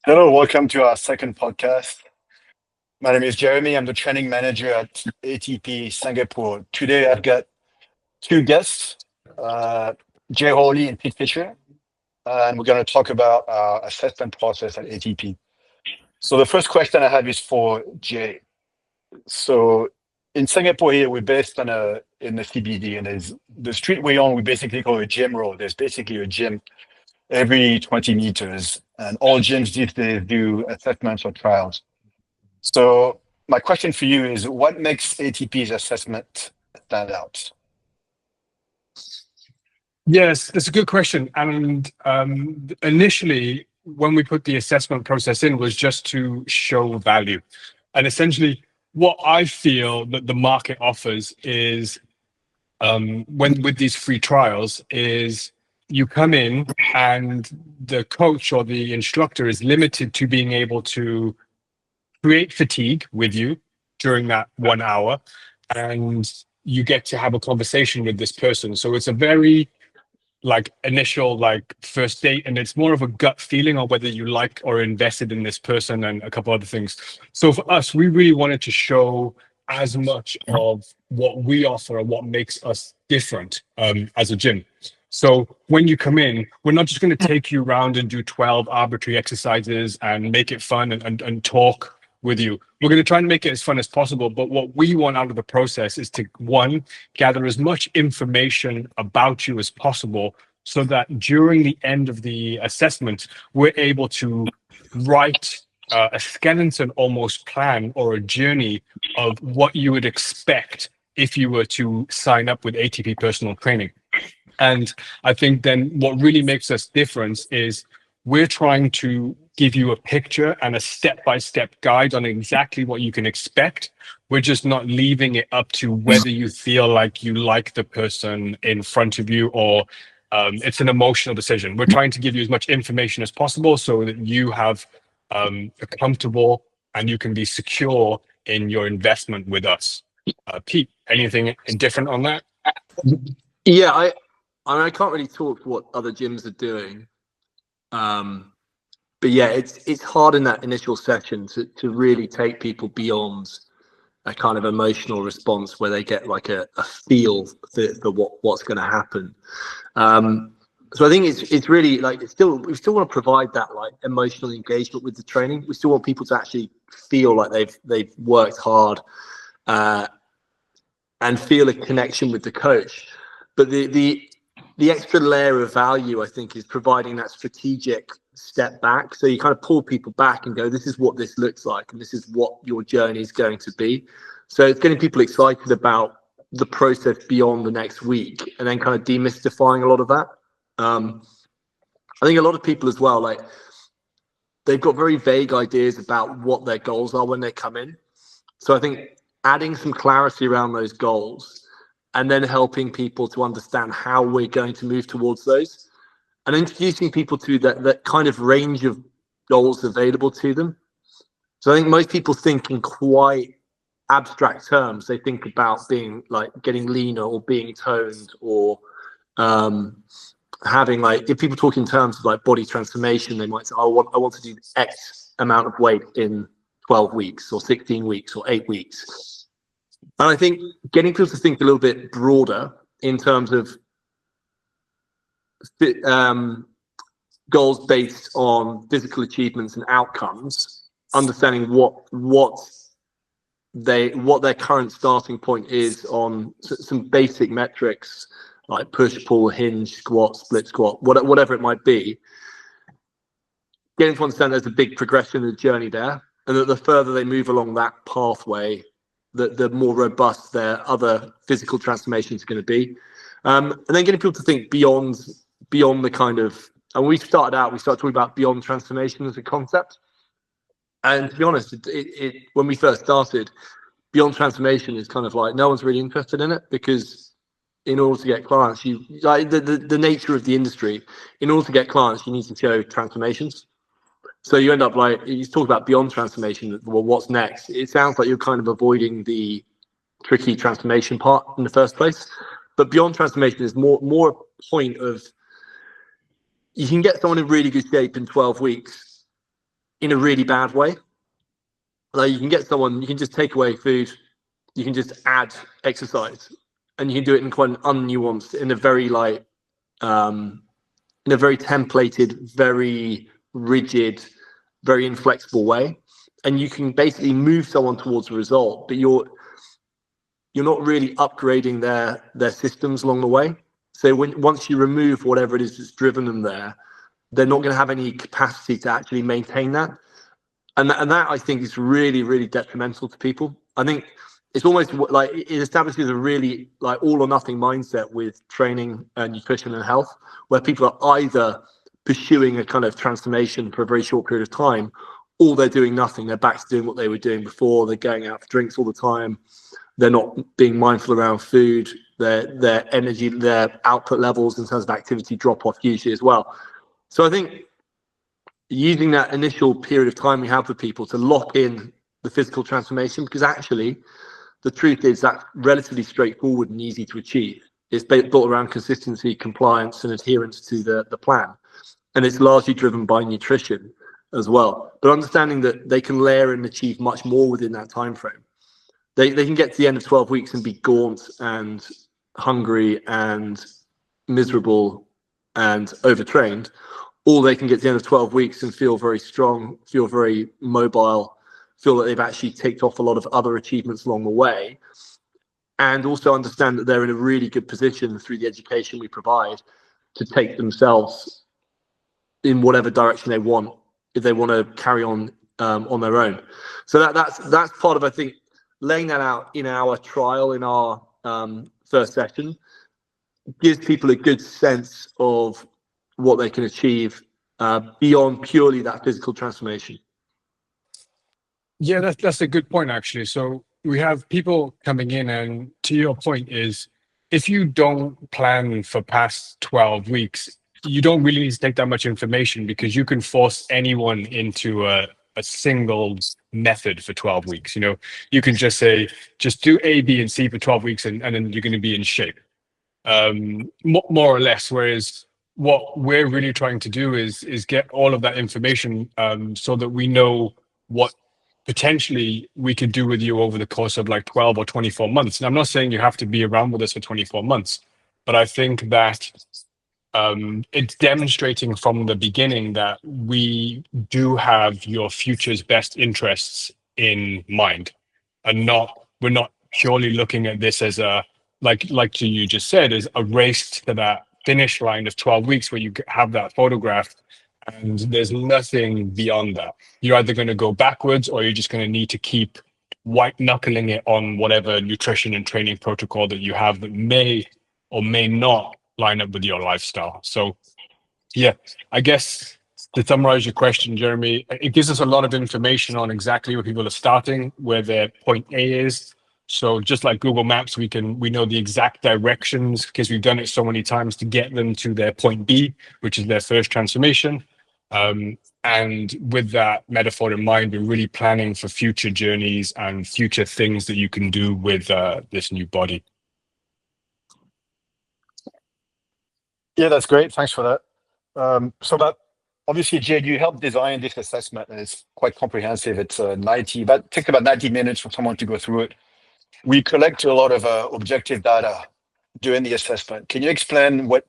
Hello, welcome to our second podcast. My name is Jeremy. I'm the training manager at ATP Singapore. Today, I've got two guests, uh, Jay Hawley and Pete Fisher, and we're going to talk about our assessment process at ATP. So, the first question I have is for Jay. So, in Singapore here, we're based in the CBD, and there's the street we're on. We basically call it a gym road. There's basically a gym every 20 meters, and all gyms these days do assessments or trials. So my question for you is, what makes ATP's assessment stand out? Yes, that's a good question. And initially, when we put the assessment process in, was just to show value. And essentially, what I feel that the market offers is when with these free trials is you come in and the coach or the instructor is limited to being able to create fatigue with you during that 1 hour, and you get to have a conversation with this person. So it's a very initial first date, and it's more of a gut feeling on whether you like or invested in this person and a couple other things. So for us, we really wanted to show as much of what we offer and what makes us different as a gym. So when you come in, we're not just going to take you around and do 12 arbitrary exercises and make it fun and talk with you. We're going to try and make it as fun as possible. But what we want out of the process is to, one, gather as much information about you as possible so that during the end of the assessment, we're able to write a skeleton almost plan or a journey of what you would expect if you were to sign up with ATP Personal Training. And I think then what really makes us different is we're trying to give you a picture and a step-by-step guide on exactly what you can expect. We're just not leaving it up to whether you feel like you like the person in front of you or it's an emotional decision. We're trying to give you as much information as possible so that you have comfortable and you can be secure in your investment with us. Pete, anything different on that? Yeah, I can't really talk for what other gyms are doing, but yeah, it's hard in that initial session to really take people beyond a kind of emotional response where they get like a feel for what's going to happen. So I think it's really we still want to provide that like emotional engagement with the training. We still want people to actually feel like they've worked hard and feel a connection with the coach. But the extra layer of value, I think, is providing that strategic step back. So you kind of pull people back and go, this is what this looks like, and this is what your journey is going to be. So it's getting people excited about the process beyond the next week and then kind of demystifying a lot of that. I think a lot of people as well, like they've got very vague ideas about what their goals are when they come in. So I think adding some clarity around those goals and then helping people to understand how we're going to move towards those and introducing people to that kind of range of goals available to them. So I think most people think in quite abstract terms. They think about being like getting leaner or being toned or having like, if people talk in terms of like body transformation, they might say, I want to do X amount of weight in 12 weeks or 16 weeks or 8 weeks. And I think getting people to think a little bit broader in terms of goals based on physical achievements and outcomes, understanding what their current starting point is on some basic metrics like push, pull, hinge, squat, split squat, whatever it might be. Getting to understand there's a big progression in the journey there, and that the further they move along that pathway, the more robust their other physical transformations are going to be. And then getting people to think beyond the kind of, and we started talking about beyond transformation as a concept. And to be honest, when we first started, beyond transformation is kind of like no one's really interested in it, because in order to get clients, you like the nature of the industry, in order to get clients, you need to show transformations. So you end up like, you talk about beyond transformation, well, what's next? It sounds like you're kind of avoiding the tricky transformation part in the first place. But beyond transformation is more a point of you can get someone in really good shape in 12 weeks in a really bad way. Like you can get someone, you can just take away food, you can just add exercise, and you can do it in quite an unnuanced, in a very in a very templated, very rigid, very inflexible way. And you can basically move someone towards a result, but you're not really upgrading their systems along the way. So once you remove whatever it is that's driven them there, they're not going to have any capacity to actually maintain that. And that I think is really, really detrimental to people. I think it's almost like it establishes a really like all or nothing mindset with training and nutrition and health, where people are either pursuing a kind of transformation for a very short period of time, or they're doing nothing. They're back to doing what they were doing before. They're going out for drinks all the time. They're not being mindful around food. Their energy, their output levels in terms of activity drop off hugely as well. So I think using that initial period of time we have with people to lock in the physical transformation, because actually the truth is that's relatively straightforward and easy to achieve. It's built around consistency, compliance, and adherence to the plan. And it's largely driven by nutrition as well. But understanding that they can layer and achieve much more within that time frame. They can get to the end of 12 weeks and be gaunt and hungry and miserable and overtrained, or they can get to the end of 12 weeks and feel very strong, feel very mobile, feel that they've actually ticked off a lot of other achievements along the way, and also understand that they're in a really good position through the education we provide to take themselves in whatever direction they want, if they want to carry on their own. So that's part of, I think, laying that out in our trial, in our first session, gives people a good sense of what they can achieve beyond purely that physical transformation. Yeah, that's a good point, actually. So we have people coming in, and to your point is, if you don't plan for past 12 weeks, you don't really need to take that much information, because you can force anyone into a single method for 12 weeks. You know, you can just say, just do A, B, and C for 12 weeks, and then you're going to be in shape, more or less. Whereas what we're really trying to do is get all of that information so that we know what potentially we could do with you over the course of like 12 or 24 months. And I'm not saying you have to be around with us for 24 months, but I think that it's demonstrating from the beginning that we do have your future's best interests in mind, and we're not purely looking at this as a, like you just said, as a race to that finish line of 12 weeks where you have that photograph and there's nothing beyond that. You're either going to go backwards, or you're just going to need to keep white knuckling it on whatever nutrition and training protocol that you have that may or may not line up with your lifestyle. So yeah, I guess to summarize your question, Jeremy, it gives us a lot of information on exactly where people are starting, where their point A is. So just like Google Maps, we know the exact directions because we've done it so many times to get them to their point B, which is their first transformation. And with that metaphor in mind, we're really planning for future journeys and future things that you can do with this new body. Yeah, that's great. Thanks for that. So that obviously, Jade, you helped design this assessment, and it's quite comprehensive. It's takes about 90 minutes for someone to go through it. We collect a lot of objective data during the assessment. Can you explain what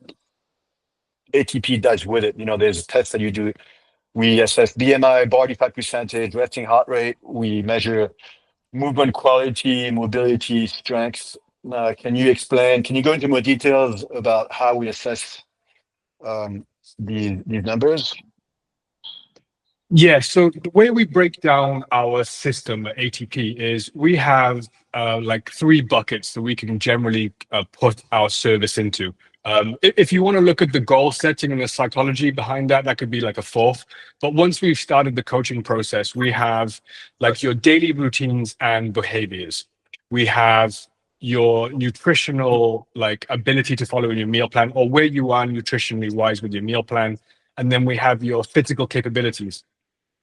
ATP does with it? You know, there's tests that you do. We assess BMI, body fat percentage, resting heart rate. We measure movement quality, mobility, strength. Can you go into more details about how we assess these numbers? Yeah, so the way we break down our system at ATP is we have like 3 buckets that we can generally put our service into. If you want to look at the goal setting and the psychology behind that, that could be like a 4th. But once we've started the coaching process, we have like your daily routines and behaviors. We have your nutritional like ability to follow in your meal plan, or where you are nutritionally wise with your meal plan. And then we have your physical capabilities.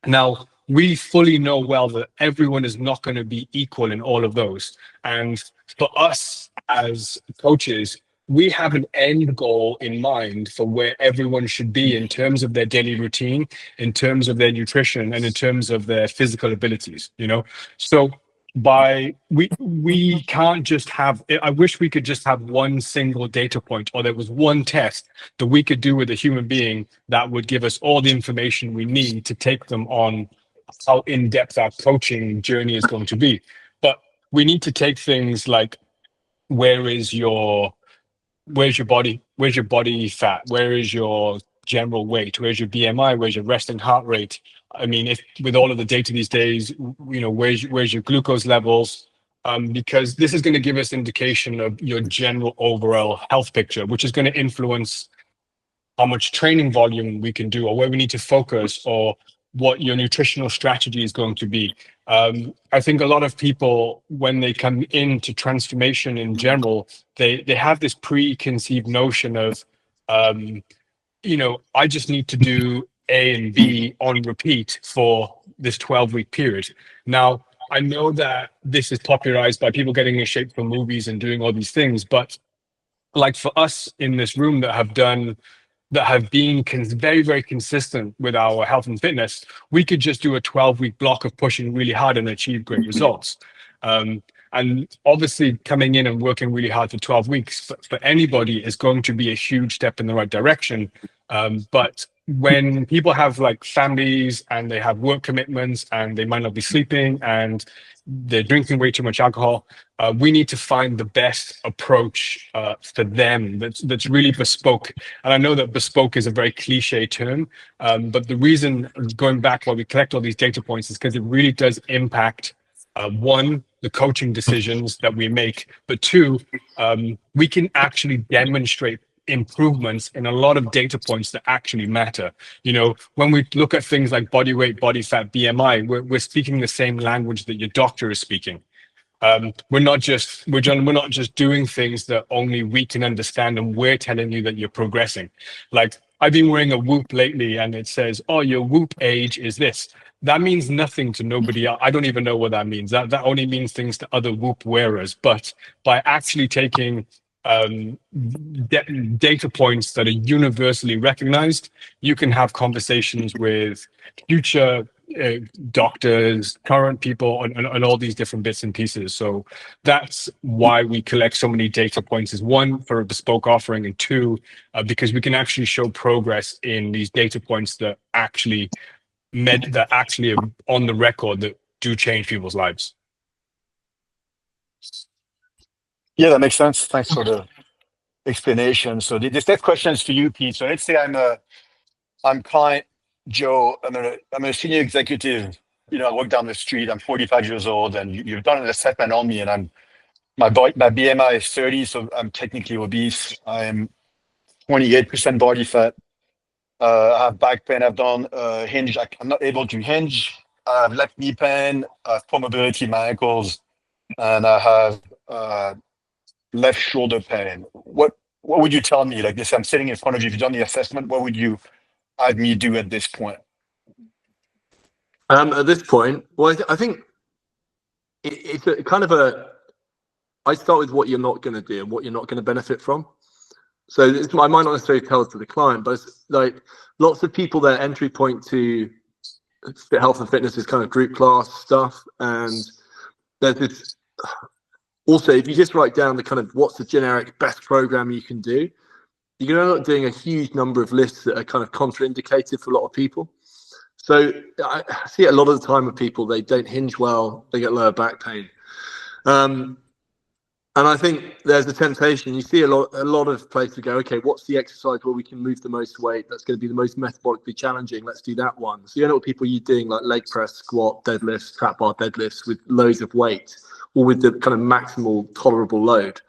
Now, we fully know well that everyone is not going to be equal in all of those. And for us as coaches, we have an end goal in mind for where everyone should be in terms of their daily routine, in terms of their nutrition, and in terms of their physical abilities, you know? So we can't just have, I wish we could just have one single data point, or there was one test that we could do with a human being that would give us all the information we need to take them on how in-depth our coaching journey is going to be. But we need to take things like, where's your body fat, where is your general weight, where's your BMI, where's your resting heart rate. I mean, if with all of the data these days, you know, where's your glucose levels, because this is going to give us indication of your general overall health picture, which is going to influence how much training volume we can do, or where we need to focus, or what your nutritional strategy is going to be. I think a lot of people, when they come into transformation in general, they have this preconceived notion of, you know, I just need to do A and B on repeat for this 12-week period. Now, I know that this is popularized by people getting in shape for movies and doing all these things, but like for us in this room that have been very, very consistent with our health and fitness, we could just do a 12-week block of pushing really hard and achieve great results. And obviously coming in and working really hard for 12 weeks for anybody is going to be a huge step in the right direction. But when people have like families and they have work commitments and they might not be sleeping and they're drinking way too much alcohol, we need to find the best approach for them that's really bespoke. And I know that bespoke is a very cliche term, but the reason, going back while we collect all these data points, is because it really does impact, one, the coaching decisions that we make, but two, we can actually demonstrate improvements in a lot of data points that actually matter. You know, when we look at things like body weight, body fat, BMI, we're speaking the same language that your doctor is speaking. We're not just doing things that only we can understand, and we're telling you that you're progressing. Like, I've been wearing a Whoop lately, and it says, "Oh, your Whoop age is this." That means nothing to nobody else. I don't even know what that means. That only means things to other Whoop wearers. But by actually taking data points that are universally recognized, you can have conversations with future doctors, current people, and all these different bits and pieces. So that's why we collect so many data points, is one, for a bespoke offering, and two, because we can actually show progress in these data points that actually are on the record, that do change people's lives. Yeah, that makes sense. Thanks for the explanation. So this next question is for you, Pete. So let's say I'm client Joe. I'm a senior executive. You know, I work down the street. I'm 45 years old, and you've done an assessment on me, and my BMI is 30, so I'm technically obese. I'm 28% body fat. I have back pain. I've done hinge. I'm not able to hinge. I have left knee pain. I have poor mobility in my ankles, and I have left shoulder pain. What would you tell me? Like this, I'm sitting in front of you. If you've done the assessment, what would you have me do at this point? At this point, well, I think it's a kind of I start with what you're not going to do and what you're not going to benefit from. So I might not necessarily tell it to the client, but it's like lots of people, their entry point to health and fitness is kind of group class stuff. And there's this, also, if you just write down the kind of what's the generic best program you can do, you're going to end up doing a huge number of lists that are kind of contraindicated for a lot of people. So I see it a lot of the time with people, they don't hinge well, they get lower back pain. And I think there's a temptation. You see a lot of places go, okay, what's the exercise where we can move the most weight? That's going to be the most metabolically challenging. Let's do that one. So you end up with people you doing like leg press, squat, deadlifts, trap bar deadlifts with loads of weight, or with the kind of maximal tolerable load.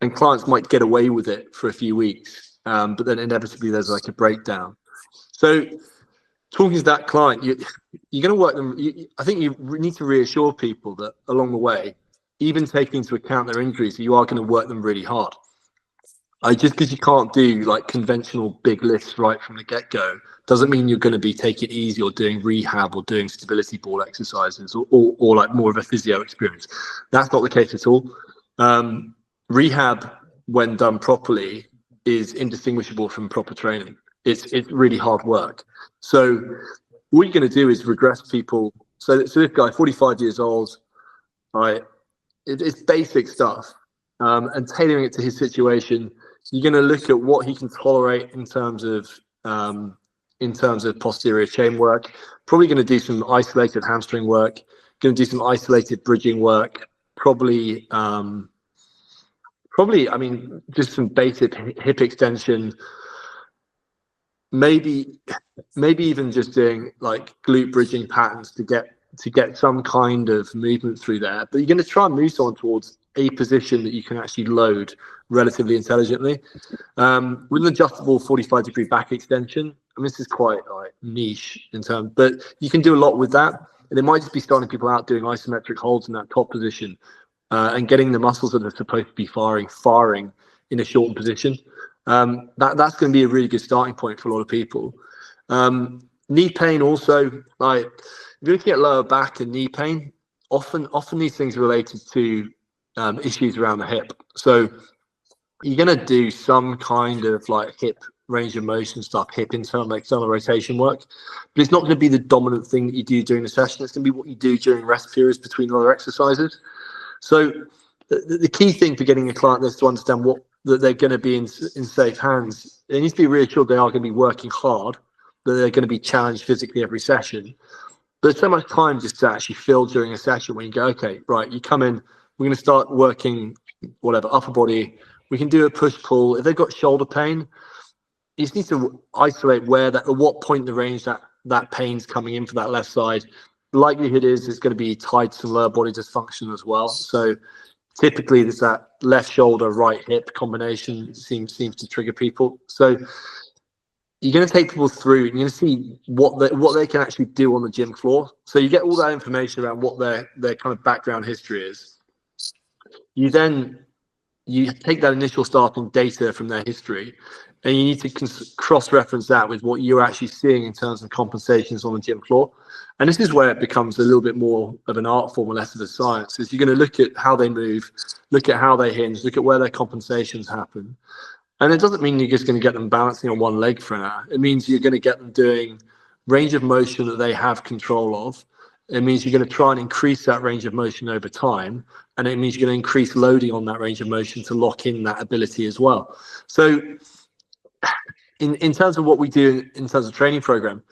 And clients might get away with it for a few weeks, but then inevitably there's like a breakdown. So talking to that client, you're going to work them. I think you need to reassure people that along the way, even taking into account their injuries, you are going to work them really hard. Just because you can't do like conventional big lifts right from the get-go doesn't mean you're going to be taking it easy or doing rehab or doing stability ball exercises or like more of a physio experience. That's not the case at all. Rehab when done properly, is indistinguishable from proper training. It's really hard work. So what you're going to do is regress people. So this guy, 45 years old, right? It's basic stuff, and tailoring it to his situation. You're going to look at what he can tolerate in terms of posterior chain work. Probably going to do some isolated hamstring work. Going to do some isolated bridging work. Probably, I mean, just some basic hip extension. Maybe even just doing like glute bridging patterns to get some kind of movement through there. But you're going to try and move someone towards a position that you can actually load relatively intelligently. With an adjustable 45-degree back extension, I mean, this is quite like niche in terms, but you can do a lot with that. And it might just be starting people out doing isometric holds in that top position, and getting the muscles that are supposed to be firing in a shortened position. That's going to be a really good starting point for a lot of people. Knee pain also, like if you're looking at lower back and knee pain, often these things are related to issues around the hip. So you're going to do some kind of like hip range of motion stuff, hip internal external rotation work, but it's not going to be the dominant thing that you do during the session. It's going to be what you do during rest periods between other exercises. So the key thing for getting a client is to understand that they're going to be in safe hands. They need to be reassured they are going to be working hard, that they're going to be challenged physically every session. But there's so much time just to actually fill during a session when you go, okay, right, you come in, we're going to start working whatever, upper body. We can do a push-pull. If they've got shoulder pain, you just need to isolate at what point in the range that pain's coming in for that left side. The likelihood is it's going to be tied to some lower body dysfunction as well. So typically there's that left shoulder, right hip combination seems to trigger people. So you're going to take people through and you're going to see what they can actually do on the gym floor. So you get all that information around what their kind of background history is. You take that initial starting data from their history, and you need to cross-reference that with what you're actually seeing in terms of compensations on the gym floor. And this is where it becomes a little bit more of an art form and less of a science. Is you're going to look at how they move, look at how they hinge, look at where their compensations happen. And it doesn't mean you're just going to get them balancing on one leg for an hour. It means you're going to get them doing range of motion that they have control of. It means you're going to try and increase that range of motion over time. And it means you're going to increase loading on that range of motion to lock in that ability as well. So in terms of what we do in terms of training program,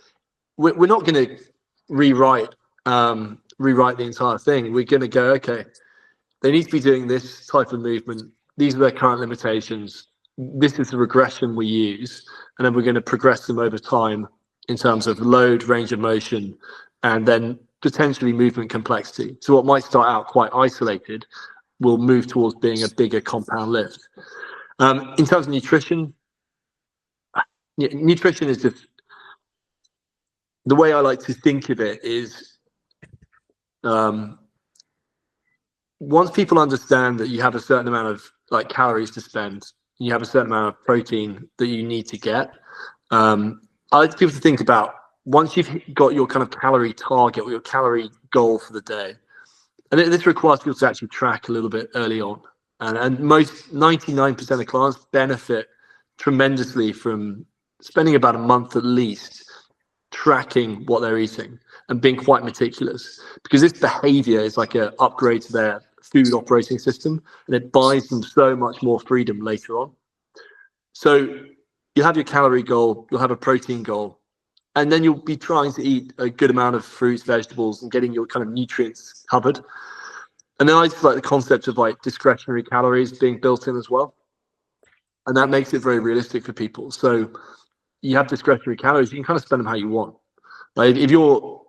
we're not going to rewrite the entire thing. We're going to go, okay, they need to be doing this type of movement. These are their current limitations. This is the regression we use. And then we're going to progress them over time in terms of load, range of motion, and then potentially movement complexity. So what might start out quite isolated will move towards being a bigger compound lift. In terms of nutrition, nutrition is just, the way I like to think of it is, once people understand that you have a certain amount of like calories to spend, you have a certain amount of protein that you need to get, I like people to think about, once you've got your kind of calorie target or your calorie goal for the day, and this requires people to actually track a little bit early on, and most 99% of clients benefit tremendously from spending about a month at least tracking what they're eating and being quite meticulous, because this behavior is like an upgrade to their food operating system, and it buys them so much more freedom later on. So you have your calorie goal, you'll have a protein goal, and then you'll be trying to eat a good amount of fruits, vegetables, and getting your kind of nutrients covered. And then I just like the concept of like discretionary calories being built in as well. And that makes it very realistic for people. So you have discretionary calories, you can kind of spend them how you want. Like if your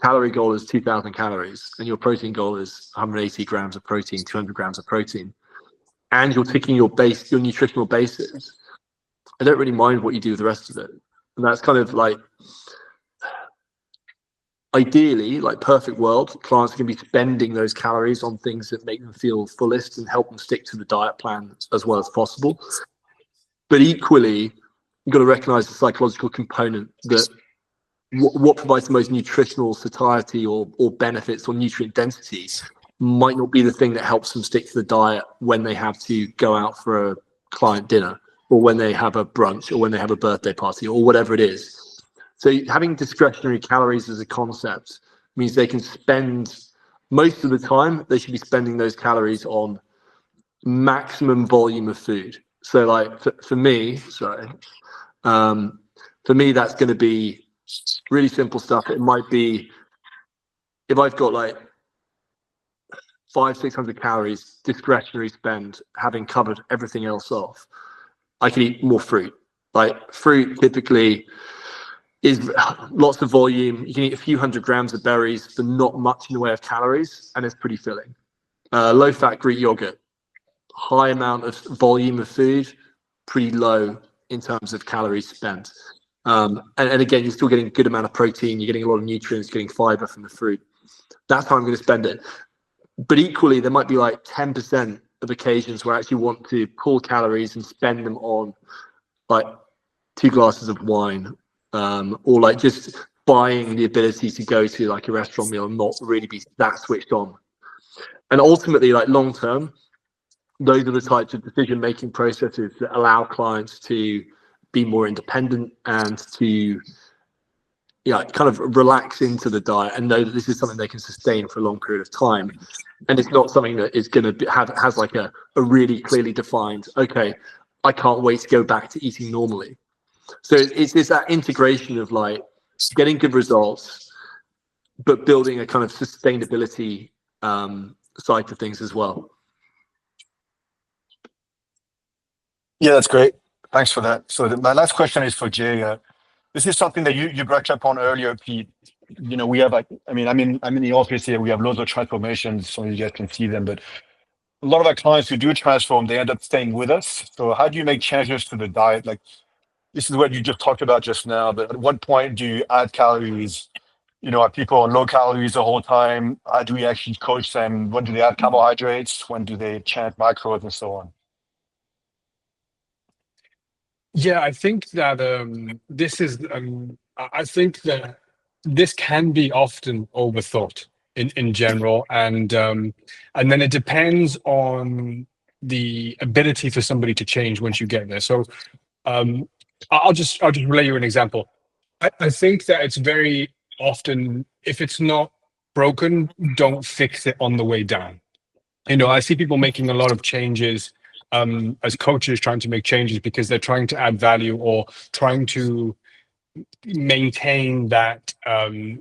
calorie goal is 2,000 calories and your protein goal is 180 grams of protein, 200 grams of protein, and you're ticking your nutritional bases, I don't really mind what you do with the rest of it. And that's kind of like, ideally, like perfect world, clients are going to be spending those calories on things that make them feel fullest and help them stick to the diet plan as well as possible. But equally, you've got to recognize the psychological component that what provides the most nutritional satiety or benefits or nutrient density might not be the thing that helps them stick to the diet when they have to go out for client dinner, or when they have a brunch, or when they have a birthday party, or whatever it is. So having discretionary calories as a concept means they can spend, most of the time, they should be spending those calories on maximum volume of food. So like for me, that's going to be really simple stuff. It might be, if I've got like 500-600 calories discretionary spend, having covered everything else off, I can eat more fruit. Like fruit typically is lots of volume. You can eat a few hundred grams of berries for not much in the way of calories, and it's pretty filling. Low-fat Greek yogurt, high amount of volume of food, pretty low in terms of calories spent. And again, you're still getting a good amount of protein. You're getting a lot of nutrients, getting fiber from the fruit. That's how I'm going to spend it. But equally, there might be like 10% of occasions where I actually want to pull calories and spend them on like 2 glasses of wine, or like just buying the ability to go to like a restaurant meal and not really be that switched on. And ultimately, like long term, those are the types of decision-making processes that allow clients to be more independent and to kind of relax into the diet and know that this is something they can sustain for a long period of time. And it's not something that is going to has like a really clearly defined, okay, I can't wait to go back to eating normally. So it's that integration of like getting good results, but building a kind of sustainability side to things as well. Yeah, that's great. Thanks for that. So my last question is for Jay. This is something that you brushed up on earlier, Pete. We have like, I'm in the office here. We have loads of transformations, so you guys can see them. But a lot of our clients who do transform, they end up staying with us. So how do you make changes to the diet? Like, this is what you just talked about just now. But at what point do you add calories? Are people on low calories the whole time? How do we actually coach them? When do they add carbohydrates? When do they change macros and so on? Yeah, I think that I think that this can be often overthought in general, and then it depends on the ability for somebody to change once you get there. So I'll just relay you an example. I think that it's very often, if it's not broken, don't fix it on the way down. I see people making a lot of changes as coaches, trying to make changes because they're trying to add value or trying to maintain that the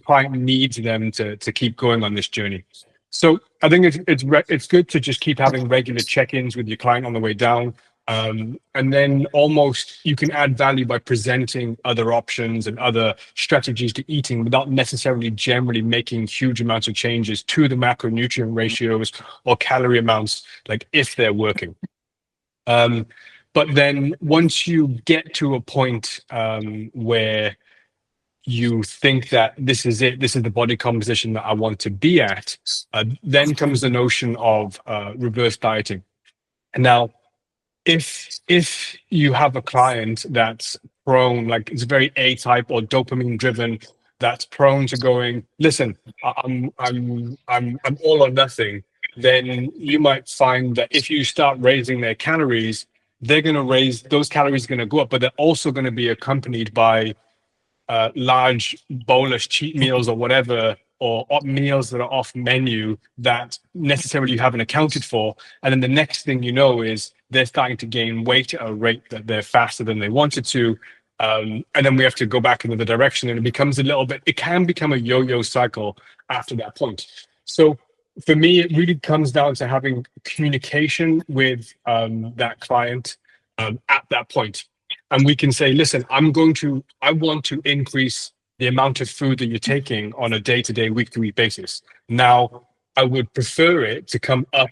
client needs them to keep going on this journey. So I think it's good to just keep having regular check-ins with your client on the way down. And then almost you can add value by presenting other options and other strategies to eating without necessarily generally making huge amounts of changes to the macronutrient ratios or calorie amounts, like if they're working. But then once you get to a point where you think that this is it, this is the body composition that I want to be at, then comes the notion of reverse dieting. And now, if you have a client that's prone, like it's very A-type or dopamine driven, that's prone to going, listen, I'm all or nothing, then you might find that if you start raising their calories, they're going to raise, those calories are going to go up, but they're also going to be accompanied by large bolus cheat meals or whatever, or meals that are off menu that necessarily you haven't accounted for. And then the next thing you know is they're starting to gain weight at a rate that they're faster than they wanted to. And then we have to go back in the direction, and it can become a yo-yo cycle after that point. So for me, it really comes down to having communication with that client at that point. And we can say, listen, I want to increase the amount of food that you're taking on a day-to-day, week-to-week basis. Now, I would prefer it to come up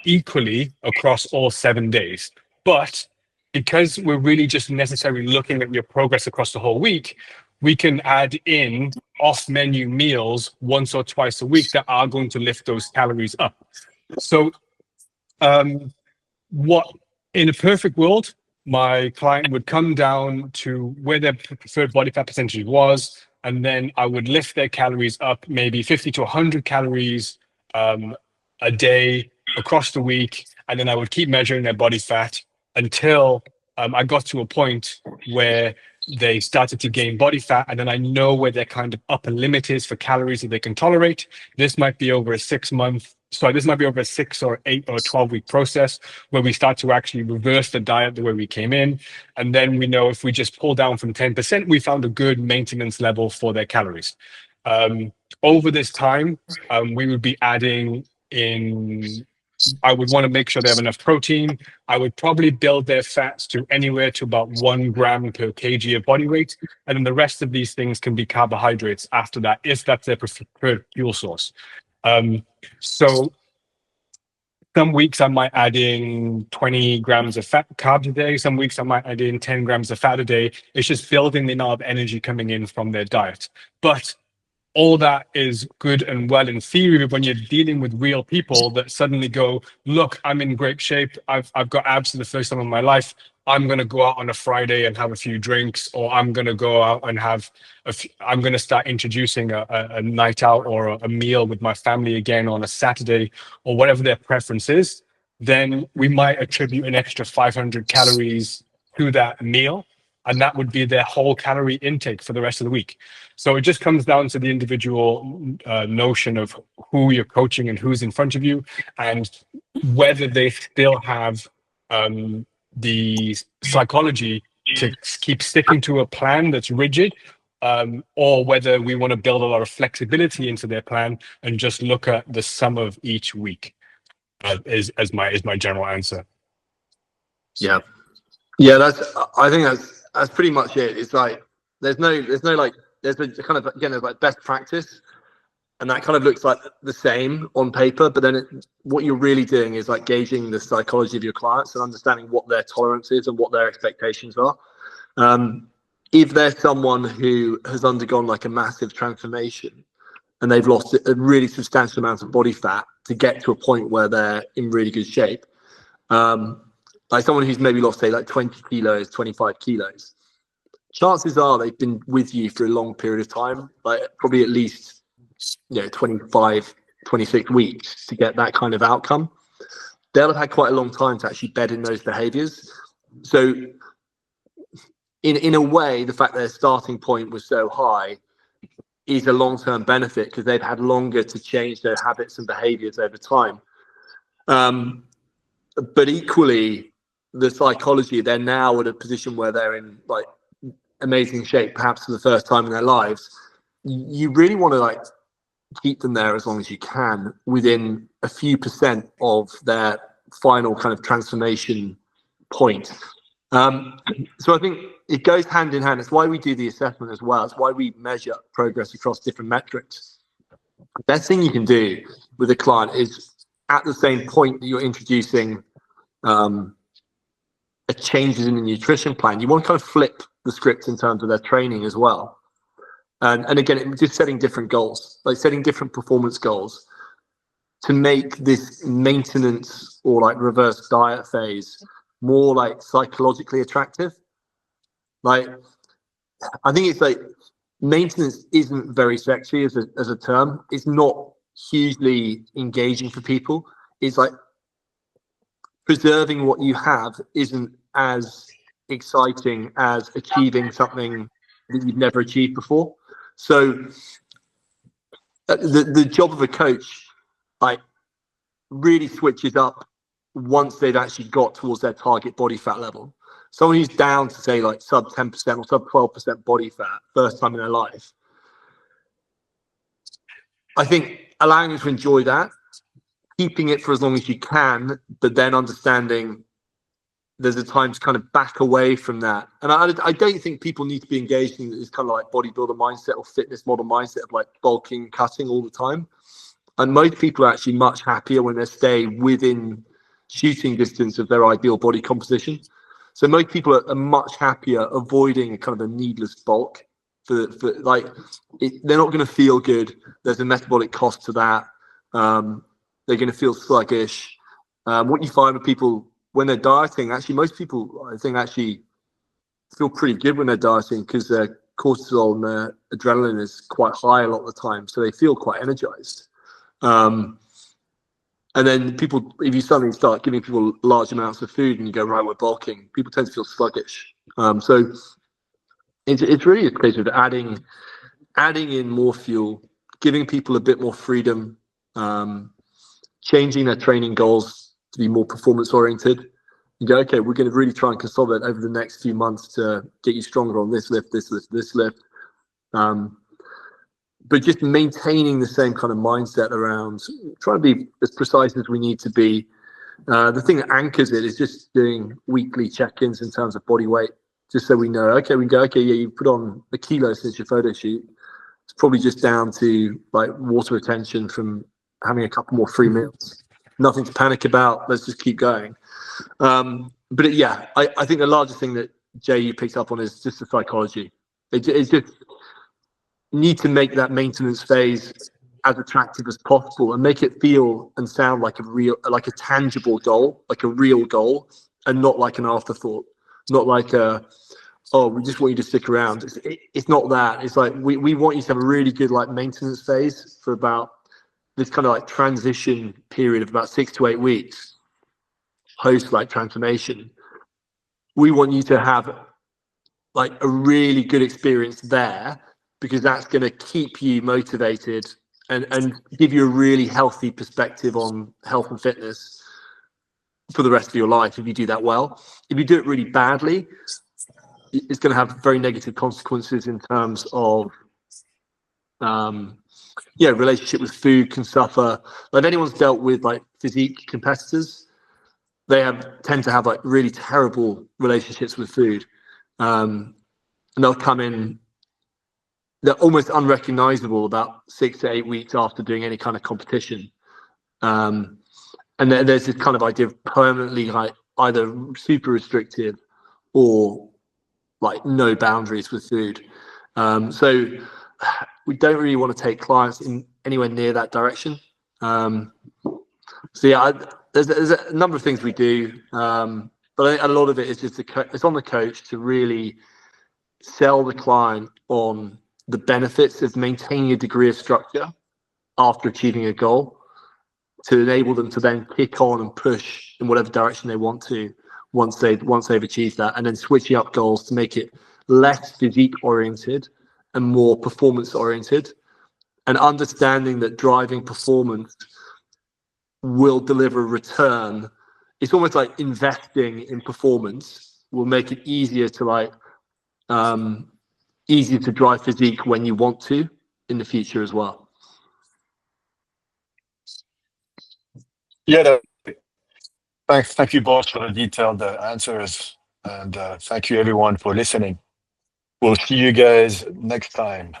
equally across all 7 days. But because we're really just necessarily looking at your progress across the whole week, we can add in off-menu meals once or twice a week that are going to lift those calories up. So in a perfect world, my client would come down to where their preferred body fat percentage was, and then I would lift their calories up maybe 50 to 100 calories a day across the week. and then I would keep measuring their body fat until I got to a point where they started to gain body fat, and then I know where their kind of upper limit is for calories that they can tolerate. This might be over a 6 month, sorry, this might be over a 6 or 8 or 12 week process where we start to actually reverse the diet the way we came in. And then we know if we just pull down from 10%, we found a good maintenance level for their calories. Over this time, we would be adding in, I would want to make sure they have enough protein. I would probably build their fats to anywhere to about 1 gram per kg of body weight. And then the rest of these things can be carbohydrates after that, if that's their preferred fuel source. So some weeks I might add in 20 grams of fat carbs a day. Some weeks I might add in 10 grams of fat a day. It's just building the amount of energy coming in from their diet. But all that is good and well in theory, but when you're dealing with real people that suddenly go, look, I'm in great shape. I've got abs for the first time in my life. I'm going to go out on a Friday and have a few drinks, or I'm going to go out and I'm going to start introducing a night out or a meal with my family again on a Saturday, or whatever their preference is. Then we might attribute an extra 500 calories to that meal. And that would be their whole calorie intake for the rest of the week. So it just comes down to the individual notion of who you're coaching and who's in front of you, and whether they still have the psychology to keep sticking to a plan that's rigid, or whether we want to build a lot of flexibility into their plan and just look at the sum of each week. Is my general answer. Yeah, I think that's pretty much it. It's like there's a kind of, again, there's like best practice, and that kind of looks like the same on paper, but then what you're really doing is like gauging the psychology of your clients and understanding what their tolerance is and what their expectations are. If there's someone who has undergone like a massive transformation and they've lost a really substantial amount of body fat to get to a point where they're in really good shape, like someone who's maybe lost, say, like 20 kilos, 25 kilos, chances are they've been with you for a long period of time, like probably at least, 25, 26 weeks to get that kind of outcome. They'll have had quite a long time to actually bed in those behaviors. So in a way, the fact that their starting point was so high is a long-term benefit because they've had longer to change their habits and behaviors over time. But equally, the psychology, they're now at a position where they're in like amazing shape, perhaps for the first time in their lives. You really want to like keep them there as long as you can, within a few % of their final kind of transformation point. So I think it goes hand in hand. It's why we do the assessment as well. It's why we measure progress across different metrics. The best thing you can do with a client is, at the same point that you're introducing changes in the nutrition plan, you want to kind of flip the script in terms of their training as well. And again, just setting different goals, like setting different performance goals to make this maintenance or like reverse diet phase more like psychologically attractive. Like, I think it's like maintenance isn't very sexy as a term. It's not hugely engaging for people. It's like preserving what you have isn't as exciting as achieving something that you've never achieved before. So the job of a coach like really switches up once they've actually got towards their target body fat level. Someone who's down to say like sub 10% or sub 12% body fat first time in their life, I think allowing them to enjoy that, keeping it for as long as you can, but then understanding there's a time to kind of back away from that. And I don't think people need to be engaged in this kind of like bodybuilder mindset or fitness model mindset of like bulking, cutting all the time. And most people are actually much happier when they stay within shooting distance of their ideal body composition. So most people are much happier avoiding kind of a needless bulk for like they're not going to feel good. There's a metabolic cost to that. They're going to feel sluggish. What you find with people when they're dieting, actually, most people, I think, actually feel pretty good when they're dieting because their cortisol and their adrenaline is quite high a lot of the time. So they feel quite energized. And then people, if you suddenly start giving people large amounts of food and you go, right, we're bulking, people tend to feel sluggish. So it's really a case of adding in more fuel, giving people a bit more freedom, changing their training goals to be more performance oriented. You go, okay, we're going to really try and consolidate over the next few months to get you stronger on this lift, this lift, this lift. But just maintaining the same kind of mindset around trying to be as precise as we need to be. The thing that anchors it is just doing weekly check-ins in terms of body weight, just so we know, okay, we can go, okay, yeah, you put on a kilo since your photo shoot. It's probably just down to like water retention from having a couple more free meals. Nothing to panic about. Let's just keep going. But I think the largest thing that Jay, you picked up on is just the psychology. It's just need to make that maintenance phase as attractive as possible and make it feel and sound like a tangible goal, like a real goal, and not like an afterthought, not like we just want you to stick around. It's not that. It's like we want you to have a really good like maintenance phase for about this kind of like transition period of about 6 to 8 weeks post like transformation. We want you to have like a really good experience there, because that's going to keep you motivated and give you a really healthy perspective on health and fitness for the rest of your life if you do that well. If you do it really badly, it's going to have very negative consequences in terms of relationship with food can suffer. Like if anyone's dealt with like physique competitors, they tend to have like really terrible relationships with food. And they'll come in, they're almost unrecognizable about 6 to 8 weeks after doing any kind of competition. And then there's this kind of idea of permanently like either super restrictive or like no boundaries with food. So we don't really want to take clients in anywhere near that direction. There's a number of things we do, but I think a lot of it is just it's on the coach to really sell the client on the benefits of maintaining a degree of structure after achieving a goal, to enable them to then kick on and push in whatever direction they want to once they've achieved that, and then switching up goals to make it less physique oriented and more performance oriented, and understanding that driving performance will deliver a return. It's almost like investing in performance will make it easier to drive physique when you want to in the future as well. Yeah, thank you both for the detailed answers, and thank you everyone for listening. We'll see you guys next time.